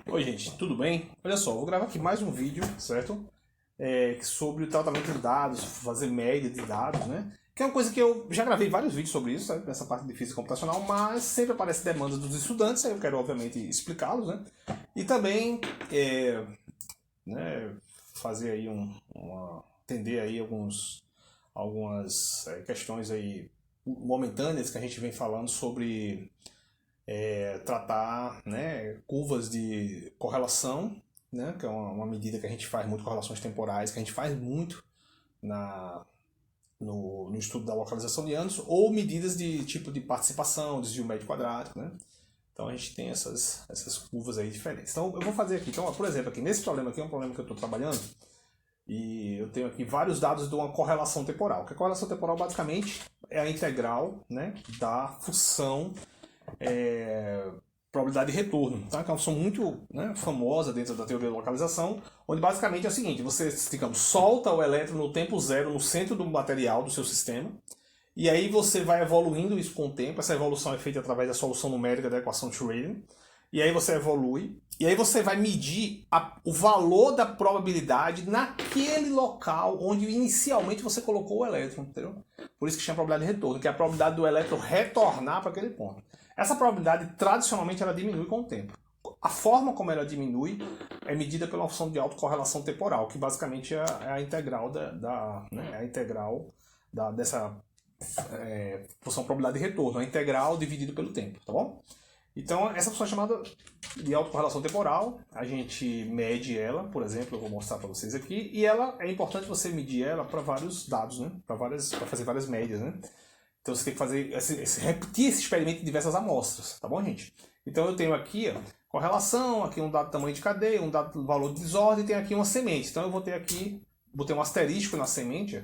Oi gente, tudo bem? Olha só, vou gravar aqui mais um vídeo, certo? Sobre o tratamento de dados, fazer média de dados, né? Que é uma coisa que eu já gravei vários vídeos sobre isso, sabe? Nessa parte de física computacional, mas sempre aparece demanda dos estudantes, aí eu quero obviamente explicá-los, né? E também né, fazer aí entender aí algumas questões aí momentâneas que a gente vem falando sobre tratar, né, curvas de correlação, né, que é uma medida que a gente faz muito, correlações temporais, que a gente faz muito no estudo da localização de ângulos, ou medidas de tipo de participação, desvio médio quadrático, né? Então a gente tem essas curvas aí diferentes. Então eu vou fazer aqui, então, por exemplo, aqui nesse problema aqui é um problema que eu estou trabalhando, e eu tenho aqui vários dados de uma correlação temporal. Que a correlação temporal basicamente é a integral, né, da função probabilidade de retorno, tá? Que é uma função muito, né, famosa dentro da teoria da localização, onde basicamente é o seguinte: você, digamos, solta o elétron no tempo zero no centro do material do seu sistema, e aí você vai evoluindo isso com o tempo. Essa evolução é feita através da solução numérica da equação Schrödinger, e aí você evolui, e aí você vai medir o valor da probabilidade naquele local onde inicialmente você colocou o elétron, entendeu? Por isso que chama probabilidade de retorno, que é a probabilidade do elétron retornar para aquele ponto. Essa probabilidade, tradicionalmente, ela diminui com o tempo. A forma como ela diminui é medida pela função de autocorrelação temporal, que basicamente é a integral dessa função probabilidade de retorno, a integral dividido pelo tempo, tá bom? Então, essa função é chamada de autocorrelação temporal. A gente mede ela, por exemplo, eu vou mostrar para vocês aqui, e ela é importante você medir ela para vários dados, né? Para fazer várias médias, né? Então você tem que fazer repetir esse experimento em diversas amostras, tá bom, gente? Então eu tenho aqui correlação, aqui um dado tamanho de cadeia, um dado valor de desordem, e tem aqui uma semente. Então eu vou ter aqui, um asterisco na semente,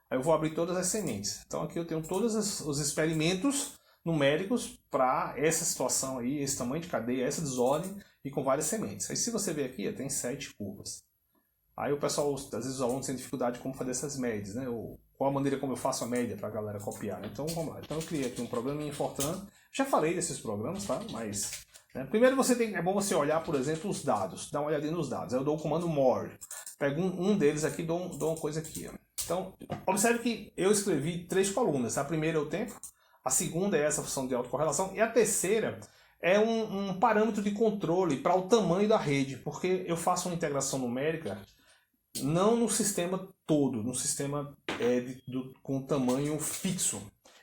aí eu vou abrir todas as sementes. Então aqui eu tenho todos os experimentos numéricos para essa situação aí, esse tamanho de cadeia, essa desordem, e com várias sementes. Aí se você ver aqui, tem 7 curvas. Aí o pessoal, às vezes os alunos têm dificuldade de como fazer essas médias, né? Ou qual a maneira como eu faço a média para a galera copiar. Então vamos lá. Então eu criei aqui um programinha em Fortran. Já falei desses programas, tá? Mas primeiro é bom você olhar, por exemplo, os dados. Dá uma olhadinha nos dados. Aí eu dou o comando more. Pego um deles aqui e dou uma coisa aqui. Então, observe que eu escrevi 3 colunas. A primeira é o tempo, a segunda é essa função de autocorrelação, e a terceira é um parâmetro de controle para o tamanho da rede, porque eu faço uma integração numérica não no sistema todo, no sistema com tamanho fixo.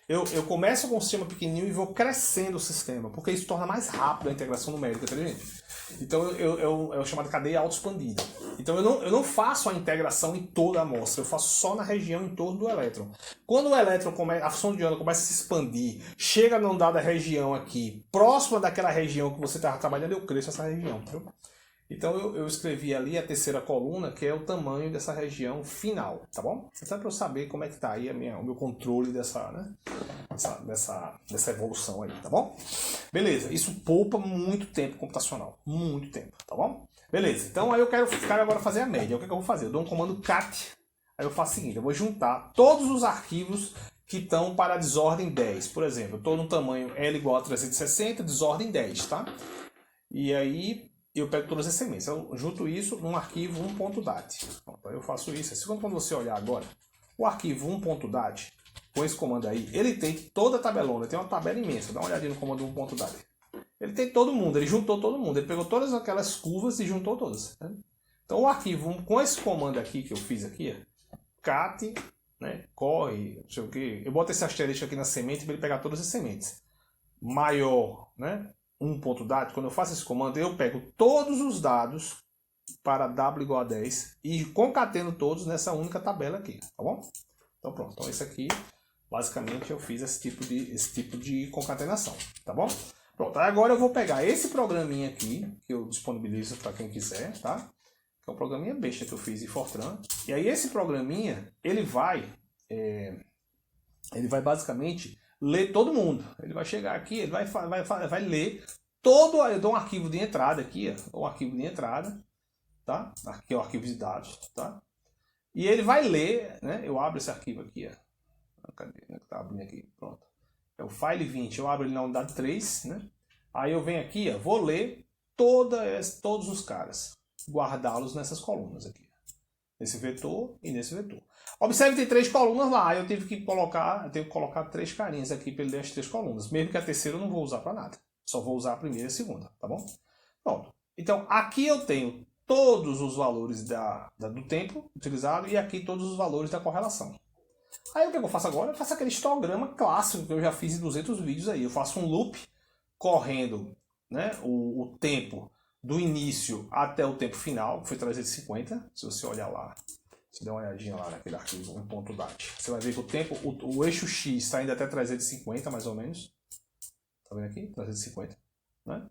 Eu começo com um sistema pequenininho e vou crescendo o sistema, porque isso torna mais rápido a integração numérica, tá, gente? Então é o chamado cadeia autoexpandida. Então eu não faço a integração em toda a amostra, eu faço só na região em torno do elétron. Quando o elétron, a função de onda começa a se expandir, chega numa dada região aqui, próxima daquela região que você estava trabalhando, eu cresço essa região, entendeu? Então eu escrevi ali a terceira coluna, que é o tamanho dessa região final, tá bom? Só para eu saber como é que tá aí o meu controle dessa evolução aí, tá bom? Beleza, isso poupa muito tempo computacional, muito tempo, tá bom? Beleza, então aí eu quero agora fazer a média. O que eu vou fazer? Eu dou um comando cat, aí eu faço o seguinte: eu vou juntar todos os arquivos que estão para a desordem 10. Por exemplo, eu estou no tamanho L igual a 360, desordem 10, tá? E aí eu pego todas as sementes, eu junto isso num arquivo 1.dat. Então eu faço isso. Assim, quando você olhar agora, o arquivo 1.dat, com esse comando aí, ele tem toda a tabelona, tem uma tabela imensa. Dá uma olhadinha no comando 1.dat. Ele tem todo mundo, ele juntou todo mundo, ele pegou todas aquelas curvas e juntou todas. Né? Então o arquivo com esse comando aqui que eu fiz aqui, cat, né, corre, não sei o que, eu boto esse asterisco aqui na semente para ele pegar todas as sementes. Maior, né? 1.dat, quando eu faço esse comando, eu pego todos os dados para w igual a 10 e concateno todos nessa única tabela aqui, tá bom? Então pronto, então esse aqui, basicamente eu fiz esse tipo de concatenação, tá bom? Pronto, agora eu vou pegar esse programinha aqui, que eu disponibilizo para quem quiser, tá? Que é um programinha besta que eu fiz em Fortran, e aí esse programinha, ele vai basicamente ler todo mundo. Ele vai chegar aqui, ele vai ler todo. Eu dou um arquivo de entrada aqui, um arquivo de entrada, tá? Aqui é o arquivo de dados, tá? E ele vai ler, né? Eu abro esse arquivo aqui, ó. Cadê? Tá abrindo aqui, pronto. É o file 20, eu abro ele na unidade 3, né? Aí eu venho aqui, ó, vou ler todos os caras, guardá-los nessas colunas aqui. Nesse vetor e nesse vetor. Observe que tem 3 colunas lá, eu tenho que colocar 3 carinhas aqui para ele ler as 3 colunas. Mesmo que a terceira eu não vou usar para nada. Só vou usar a primeira e a segunda, tá bom? Pronto. Então aqui eu tenho todos os valores do tempo utilizado e aqui todos os valores da correlação. Aí o que eu faço agora? Eu faço aquele histograma clássico que eu já fiz em 200 vídeos aí. Eu faço um loop correndo, né, o tempo do início até o tempo final, que foi 350. Se você olhar lá, se der uma olhadinha lá naquele arquivo 1.dat, você vai ver que o tempo, o eixo X está indo até 350 mais ou menos. Tá vendo aqui? 350, né?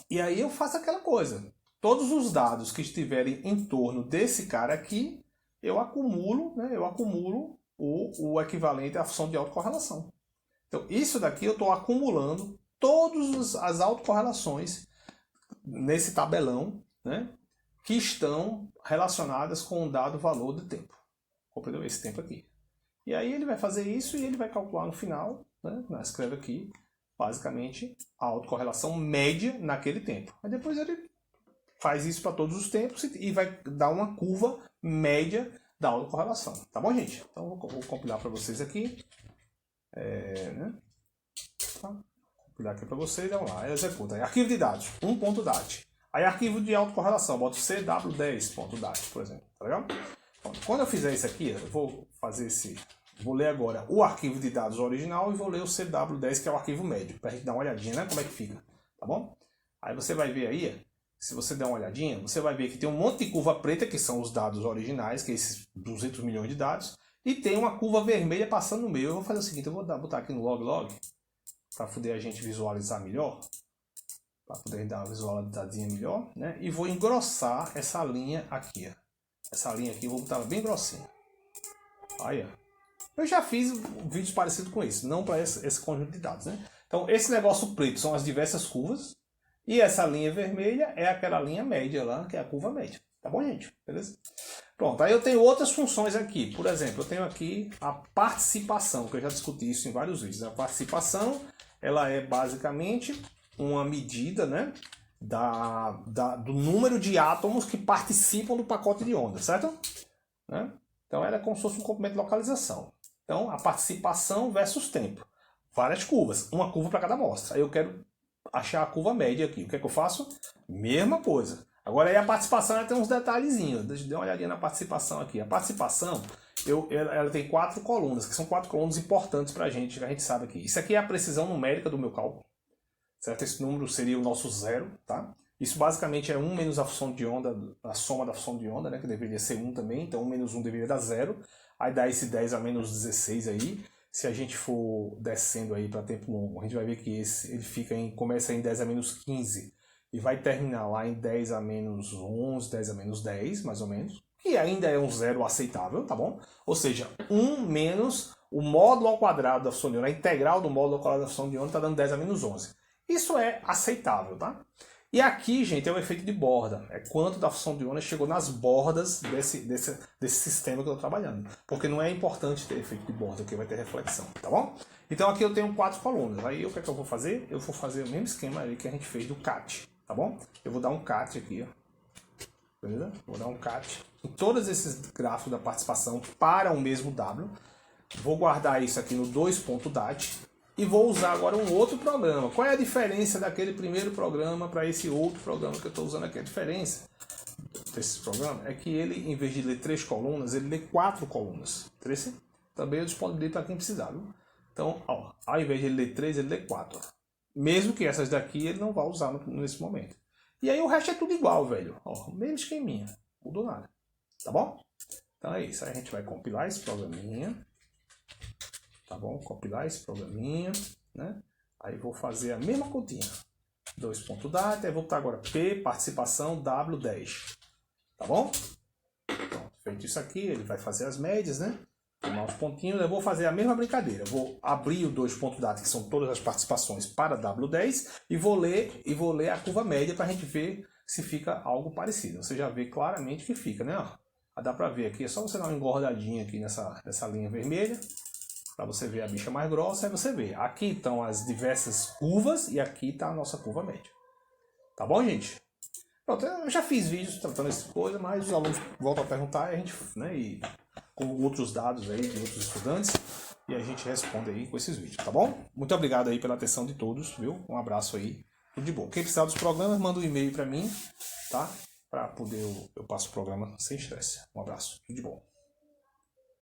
E aí eu faço aquela coisa. Todos os dados que estiverem em torno desse cara aqui, eu acumulo, né? Eu acumulo o equivalente à função de autocorrelação. Então isso daqui eu estou acumulando todas as autocorrelações nesse tabelão, né, que estão relacionadas com o dado valor do tempo. Compreendeu? Esse tempo aqui. E aí ele vai fazer isso e ele vai calcular no final, né, escreve aqui, basicamente, a autocorrelação média naquele tempo. Aí depois ele faz isso para todos os tempos e vai dar uma curva média da autocorrelação. Tá bom, gente? Então vou compilar para vocês aqui. Né? Tá. Compilar aqui para vocês, vamos lá, executa. Aí, arquivo de dados, 1.dat. Aí arquivo de autocorrelação, boto cw10.dat, por exemplo, tá legal? Bom, quando eu fizer isso aqui, eu vou fazer vou ler agora o arquivo de dados original e vou ler o cw10, que é o arquivo médio, para a gente dar uma olhadinha, né, como é que fica, tá bom? Aí você vai ver aí, se você der uma olhadinha, você vai ver que tem um monte de curva preta, que são os dados originais, que é esses 200 milhões de dados, e tem uma curva vermelha passando no meio. Eu vou fazer o seguinte, eu vou botar aqui no log, para poder a gente visualizar melhor, para poder dar uma visualização melhor, né? E vou engrossar essa linha aqui, ó. Essa linha aqui eu vou botar bem grossinha. Aí, ó. Eu já fiz vídeos parecidos com isso, não para esse conjunto de dados, né? Então, esse negócio preto são as diversas curvas, e essa linha vermelha é aquela linha média lá, que é a curva média. Tá bom, gente? Beleza? Pronto, aí eu tenho outras funções aqui. Por exemplo, eu tenho aqui a participação, que eu já discuti isso em vários vídeos. A participação, ela é basicamente uma medida, né, do número de átomos que participam do pacote de onda, certo? Né? Então ela é como se fosse um comprimento de localização. Então a participação versus tempo. Várias curvas, uma curva para cada amostra. Aí eu quero achar a curva média aqui. O que é que eu faço? Mesma coisa. Agora aí a participação ela tem uns detalhezinhos. Deixa eu dar uma olhadinha na participação aqui. A participação, ela tem 4 colunas, que são 4 colunas importantes para a gente, que a gente sabe aqui. Isso aqui é a precisão numérica do meu cálculo. Certo? Esse número seria o nosso zero, tá? Isso basicamente é 1 menos a função de onda, a soma da função de onda, né? Que deveria ser 1 também, então 1 menos 1 deveria dar 0. Aí dá esse 10 a menos 16 aí. Se a gente for descendo aí para tempo longo, a gente vai ver que ele começa em 10 a menos 15 e vai terminar lá em 10 a menos 11, 10 a menos 10, mais ou menos, que ainda é um zero aceitável, tá bom? Ou seja, 1 menos o módulo ao quadrado da função de onda, a integral do módulo ao quadrado da função de onda está dando 10 a menos 11. Isso é aceitável, tá? E aqui, gente, é o efeito de borda. É quanto da função de onda chegou nas bordas desse sistema que eu estou trabalhando. Porque não é importante ter efeito de borda, porque vai ter reflexão, tá bom? Então aqui eu tenho 4 colunas. Aí o que é que eu vou fazer? Eu vou fazer o mesmo esquema ali que a gente fez do CAT, tá bom? Eu vou dar um CAT aqui, ó. Beleza? Vou dar um CAT em todos esses gráficos da participação para o mesmo W. Vou guardar isso aqui no 2.dat. E vou usar agora um outro programa. Qual é a diferença daquele primeiro programa para esse outro programa que eu estou usando aqui? A diferença desse programa é que ele, em vez de ler 3 colunas, ele lê 4 colunas. Também eu disponibilizei para quem precisar. Viu? Então, ó, ao invés de ele ler 3, ele lê 4. Mesmo que essas daqui ele não vá usar nesse momento. E aí o resto é tudo igual, velho. Ó, mesmo esqueminha. Não mudou nada. Tá bom? Então é isso. Aí a gente vai compilar esse programinha. Tá bom? Compilar esse programinha, né? Aí vou fazer a mesma continha. 2.data, aí vou botar agora P, participação, W10. Tá bom? Pronto, feito isso aqui, ele vai fazer as médias, né? Tomar os pontinhos, eu vou fazer a mesma brincadeira. Eu vou abrir o 2.data, que são todas as participações, para W10, e vou ler a curva média para a gente ver se fica algo parecido. Você já vê claramente que fica, né? Ó, dá para ver aqui, é só você dar uma engordadinha aqui nessa linha vermelha. Para você ver a bicha mais grossa, aí você vê. Aqui estão as diversas curvas e aqui está a nossa curva média. Tá bom, gente? Pronto, eu já fiz vídeos tratando essa coisa, mas os alunos voltam a perguntar e a gente, né, e com outros dados aí de outros estudantes, e a gente responde aí com esses vídeos, tá bom? Muito obrigado aí pela atenção de todos, viu? Um abraço aí, tudo de bom. Quem precisar dos programas, manda um e-mail para mim, tá? Para poder eu passo o programa sem estresse. Um abraço, tudo de bom.